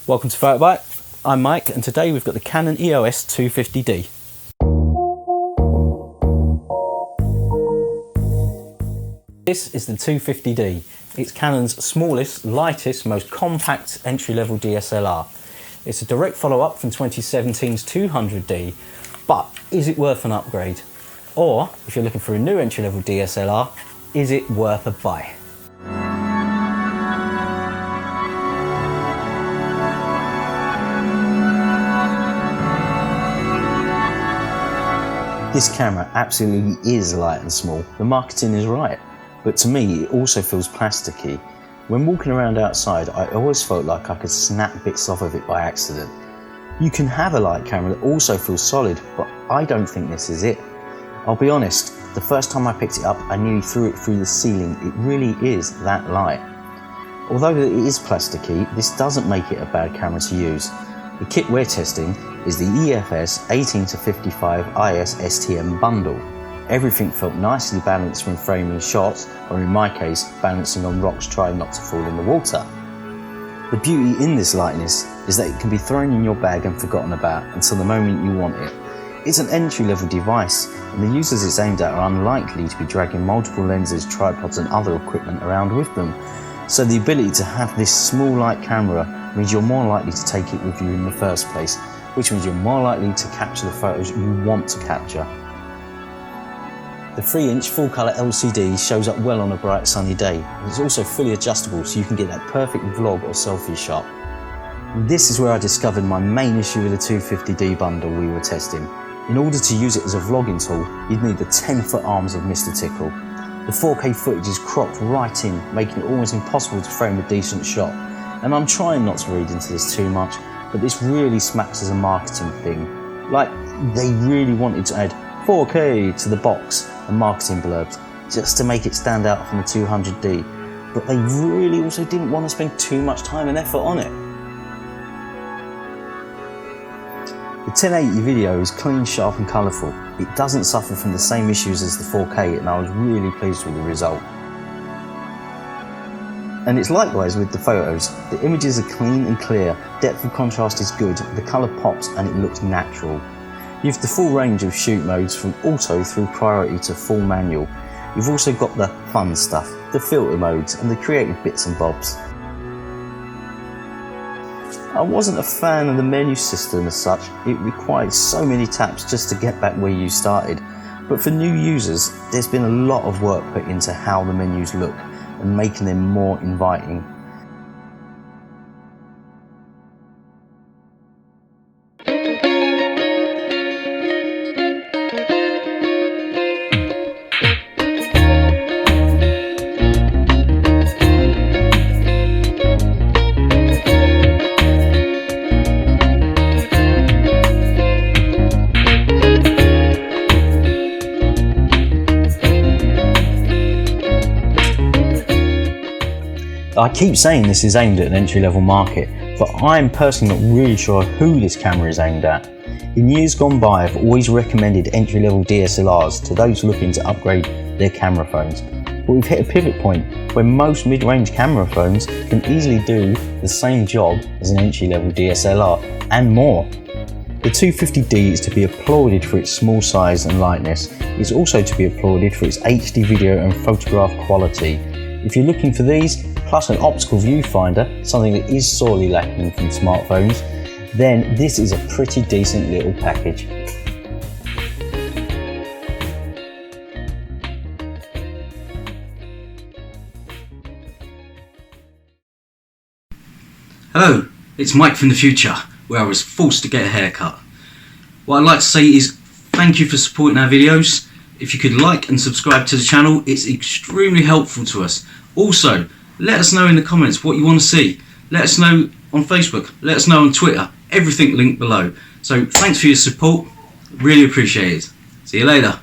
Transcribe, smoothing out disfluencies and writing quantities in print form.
Welcome to PhotoBite. I'm Mike, and today we've got the Canon EOS 250D. This is the 250D. It's Canon's smallest, lightest, most compact entry-level DSLR. It's a direct follow-up from 2017's 200D, but is it worth an upgrade? Or, if you're looking for a new entry-level DSLR, is it worth a buy? This camera absolutely is light and small. The marketing is right, but to me it also feels plasticky. When walking around outside, I always felt like I could snap bits off of it by accident. You can have a light camera that also feels solid, but I don't think this is it. I'll be honest, the first time I picked it up, I nearly threw it through the ceiling. It really is that light. Although it is plasticky, this doesn't make it a bad camera to use. The kit we're testing is the EFS 18-55 IS STM bundle. Everything felt nicely balanced when framing shots, or in my case, balancing on rocks trying not to fall in the water. The beauty in this lightness is that it can be thrown in your bag and forgotten about until the moment you want it. It's an entry-level device, and the users it's aimed at are unlikely to be dragging multiple lenses, tripods and other equipment around with them. So the ability to have this small light camera means you're more likely to take it with you in the first place, which means you're more likely to capture the photos you want to capture. The 3-inch full-colour LCD shows up well on a bright sunny day. It's also fully adjustable, so you can get that perfect vlog or selfie shot. This is where I discovered my main issue with the 250D bundle we were testing. In order to use it as a vlogging tool, you'd need the 10-foot arms of Mr. Tickle. The 4K footage is cropped right in, making it almost impossible to frame a decent shot. And I'm trying not to read into this too much, but this really smacks as a marketing thing. Like, they really wanted to add 4K to the box and marketing blurbs, just to make it stand out from the 200D. But they really also didn't want to spend too much time and effort on it. The 1080 video is clean, sharp and colourful. It doesn't suffer from the same issues as the 4K, and I was really pleased with the result. And it's likewise with the photos. The images are clean and clear, depth of contrast is good, the colour pops and it looks natural. You have the full range of shoot modes from auto through priority to full manual. You've also got the fun stuff, the filter modes and the creative bits and bobs. I wasn't a fan of the menu system as such. It required so many taps just to get back where you started. But for new users, there's been a lot of work put into how the menus look and making them more inviting. I keep saying this is aimed at an entry-level market, but I'm personally not really sure who this camera is aimed at. In years gone by, I've always recommended entry-level DSLRs to those looking to upgrade their camera phones. But we've hit a pivot point where most mid-range camera phones can easily do the same job as an entry-level DSLR and more. The 250D is to be applauded for its small size and lightness. It's also to be applauded for its HD video and photograph quality. If you're looking for these, plus an optical viewfinder, something that is sorely lacking from smartphones, then this is a pretty decent little package. Hello, it's Mike from the future, where I was forced to get a haircut. What I'd like to say is thank you for supporting our videos. If you could like and subscribe to the channel, it's extremely helpful to us. Also, let us know in the comments what you want to see. Let us know on Facebook, let us know on Twitter, everything linked below. So thanks for your support, really appreciate it. See you later.